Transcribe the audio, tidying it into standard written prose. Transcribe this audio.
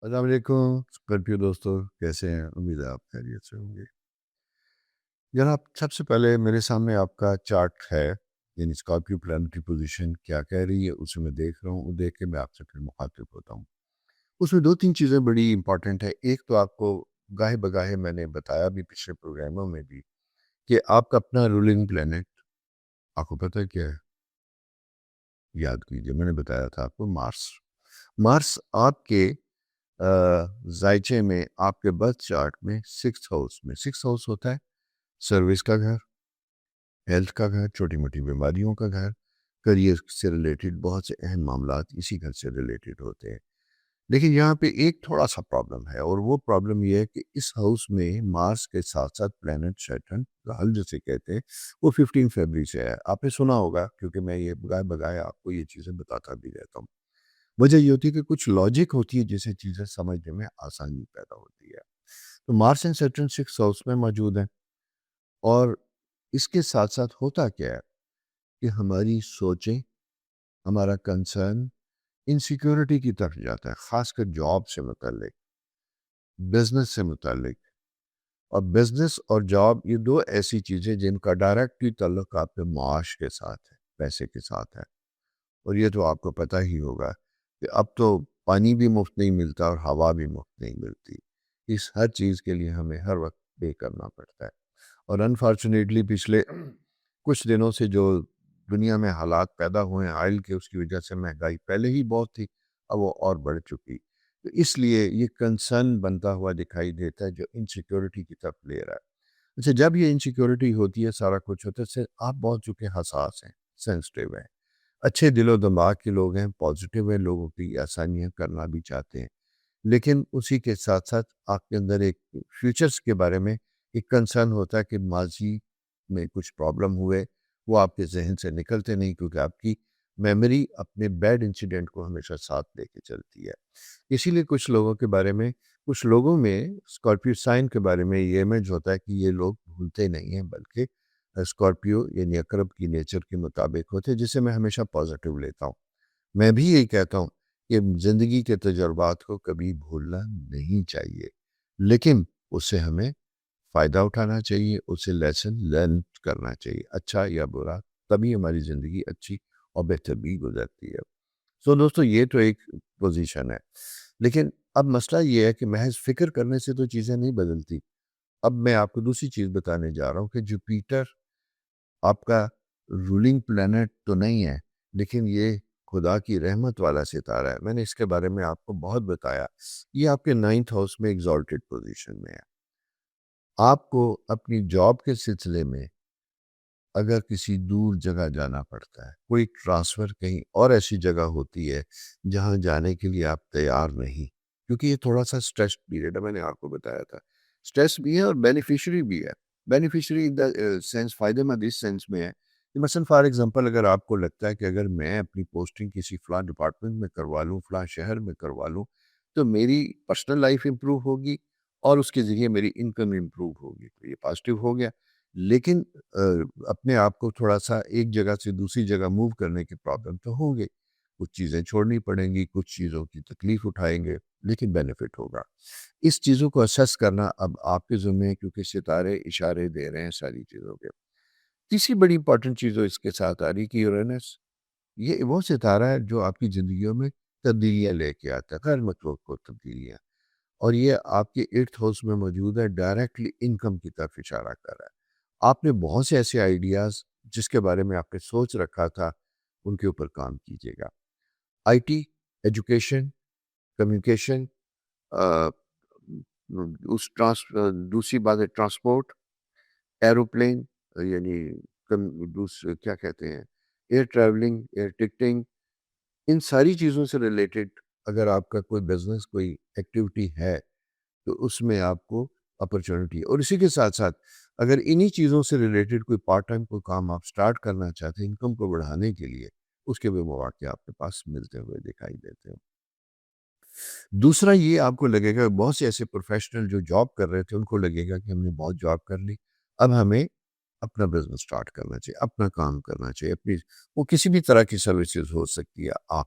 السلام علیکم اسکارپیو دوستو، کیسے ہیں؟ امید ہے آپ خیریت سے ہوں گے جناب۔ سب سے پہلے میرے سامنے آپ کا چارٹ ہے، یعنی اسکارپیو پلانٹری پوزیشن کیا کہہ رہی ہے اسے میں دیکھ رہا ہوں، وہ دیکھ کے میں آپ سے پھر مخاطب ہوتا ہوں۔ اس میں دو تین چیزیں بڑی امپورٹنٹ ہے۔ ایک تو آپ کو گاہے بگاہے میں نے بتایا بھی پچھلے پروگراموں میں بھی کہ آپ کا اپنا رولنگ پلانٹ آپ کو پتہ ہے کیا ہے؟ یاد کیجئے، میں نے بتایا تھا آپ کو مارس آپ کے زائچے میں، آپ کے برتھ چارٹ میں سکس ہاؤس ہوتا ہے سروس کا گھر، ہیلتھ کا گھر، چھوٹی موٹی بیماریوں کا گھر، کریئر سے ریلیٹڈ بہت سے اہم معاملات اسی گھر سے ریلیٹڈ ہوتے ہیں۔ لیکن یہاں پہ ایک تھوڑا سا پرابلم ہے، اور وہ پرابلم یہ ہے کہ اس ہاؤس میں مارس کے ساتھ ساتھ پلانٹ سیٹرن راہل جسے کہتے ہیں، وہ 15 فروری سے ہے۔ آپ نے سنا ہوگا کیونکہ میں یہ بگائے بگائے آپ کو یہ چیزیں بتاتا بھی رہتا ہوں۔ وجہ یہ ہوتی ہے کہ کچھ لاجک ہوتی ہے جسے چیزیں سمجھنے میں آسانی پیدا ہوتی ہے۔ تو مارس اینڈ سیٹرن 6 ہاؤس میں موجود ہیں، اور اس کے ساتھ ساتھ ہوتا کیا ہے کہ ہماری سوچیں، ہمارا کنسرن انسیکیورٹی کی طرف جاتا ہے، خاص کر جاب سے متعلق، بزنس سے متعلق۔ اور بزنس اور جاب یہ دو ایسی چیزیں جن کا ڈائریکٹلی تعلق آپ کے معاش کے ساتھ ہے، پیسے کے ساتھ ہے۔ اور یہ تو آپ کو پتہ ہی ہوگا کہ اب تو پانی بھی مفت نہیں ملتا اور ہوا بھی مفت نہیں ملتی۔ اس ہر چیز کے لیے ہمیں ہر وقت پے کرنا پڑتا ہے، اور انفارچونیٹلی پچھلے کچھ دنوں سے جو دنیا میں حالات پیدا ہوئے ہیں آئل کے، اس کی وجہ سے مہنگائی پہلے ہی بہت تھی، اب وہ اور بڑھ چکی۔ تو اس لیے یہ کنسرن بنتا ہوا دکھائی دیتا ہے جو انسیکیورٹی کی طرف لے رہا ہے۔ اچھا، جب یہ انسیکیورٹی ہوتی ہے، سارا کچھ ہوتا ہے، سے آپ بہت چونکہ حساس ہیں، سینسٹیو ہیں، اچھے دل و دماغ کے لوگ ہیں، پازیٹیو ہیں، لوگوں کی آسانیاں کرنا بھی چاہتے ہیں، لیکن اسی کے ساتھ ساتھ آپ کے اندر ایک فیوچرز کے بارے میں ایک کنسرن ہوتا ہے کہ ماضی میں کچھ پرابلم ہوئے، وہ آپ کے ذہن سے نکلتے نہیں، کیونکہ آپ کی میموری اپنے بیڈ انسیڈنٹ کو ہمیشہ ساتھ لے کے چلتی ہے۔ اسی لیے کچھ لوگوں میں اسکارپیو سائن کے بارے میں یہ امیج ہوتا ہے کہ یہ لوگ بھولتے نہیں ہیں، بلکہ اسکارپیو یعنی عقرب کی نیچر کے مطابق ہوتے ہیں، جسے میں ہمیشہ پازیٹیو لیتا ہوں۔ میں بھی یہی کہتا ہوں کہ زندگی کے تجربات کو کبھی بھولنا نہیں چاہیے، لیکن اس سے ہمیں فائدہ اٹھانا چاہیے، اسے لیسن لرن کرنا چاہیے، اچھا یا برا، تبھی ہماری زندگی اچھی اور بہتر بھی گزرتی ہے۔ سو دوستو، یہ تو ایک پوزیشن ہے، لیکن اب مسئلہ یہ ہے کہ محض فکر کرنے سے تو چیزیں نہیں بدلتی۔ اب میں آپ کو دوسری چیز بتانے جا رہا ہوں کہ جوپیٹر آپ کا رولنگ پلانٹ تو نہیں ہے، لیکن یہ خدا کی رحمت والا ستارہ ہے۔ میں نے اس کے بارے میں آپ کو بہت بتایا۔ یہ آپ کے 9th ہاؤس میں ایگزالٹڈ پوزیشن میں ہے۔ آپ کو اپنی جاب کے سلسلے میں اگر کسی دور جگہ جانا پڑتا ہے، کوئی ٹرانسفر کہیں اور ایسی جگہ ہوتی ہے جہاں جانے کے لیے آپ تیار نہیں، کیونکہ یہ تھوڑا سا سٹریس پیریڈ ہے، میں نے آپ کو بتایا تھا، سٹریس بھی ہے اور بینیفیشری بھی ہے۔ بینیفیشری ان دا سینس، فائدہ مند اس سینس میں ہے کہ مثلا فار ایگزامپل اگر آپ کو لگتا ہے کہ اگر میں اپنی پوسٹنگ کسی فلاں ڈپارٹمنٹ میں کروا لوں، فلاں شہر میں کروا لوں، تو میری پرسنل لائف امپروو ہوگی اور اس کے ذریعے میری انکم امپروو ہوگی، تو یہ پازیٹیو ہو گیا۔ لیکن اپنے آپ کو تھوڑا سا ایک جگہ سے دوسری جگہ موو کرنے کی پرابلم تو ہوں گے، کچھ چیزیں چھوڑنی پڑیں گی، کچھ چیزوں کی تکلیف اٹھائیں گے، لیکن بینیفٹ ہوگا۔ اس چیزوں کو اسیس کرنا اب آپ کے ذمہ ہے، کیونکہ ستارے اشارے دے رہے ہیں ساری چیزوں کے۔ تیسری بڑی امپورٹنٹ چیز جو اس کے ساتھ آ رہی کہ یورینس، یہ وہ ستارہ ہے جو آپ کی زندگیوں میں تبدیلیاں لے کے آتا ہے، غیر متوقع تبدیلیاں، اور یہ آپ کے 8th ہاؤس میں موجود ہے، ڈائریکٹلی انکم کی طرف اشارہ کر رہا ہے۔ آپ نے بہت سے ایسے آئیڈیاز جس کے بارے میں آپ نے سوچ رکھا تھا، ان کے اوپر کام کیجیے گا۔ آئی ٹی، ایجوکیشن، کمیونیکیشن، دوسری بات ہے ٹرانسپورٹ، ایروپلین، یعنی کیا کہتے ہیں، ایئر ٹریولنگ، ایئر ٹکٹنگ، ان ساری چیزوں سے ریلیٹڈ اگر آپ کا کوئی بزنس، کوئی ایکٹیویٹی ہے تو اس میں آپ کو اپرچونٹی ہے۔ اور اسی کے ساتھ ساتھ اگر انہی چیزوں سے ریلیٹڈ کوئی پارٹ ٹائم کوئی کام آپ سٹارٹ کرنا چاہتے ہیں انکم کو بڑھانے کے لیے، اس کے بھی مواقع آپ کے پاس ملتے ہوئے دکھائی دیتے ہیں۔ دوسرا یہ آپ کو لگے گا، بہت سے ایسے پروفیشنل جو جاب کر رہے تھے ان کو لگے گا کہ ہم نے بہت جاب کر لی، اب ہمیں اپنا بزنس سٹارٹ کرنا چاہیے، اپنا کام کرنا چاہیے، اپنی وہ کسی بھی طرح کی سروسز ہو سکتی ہے، آپ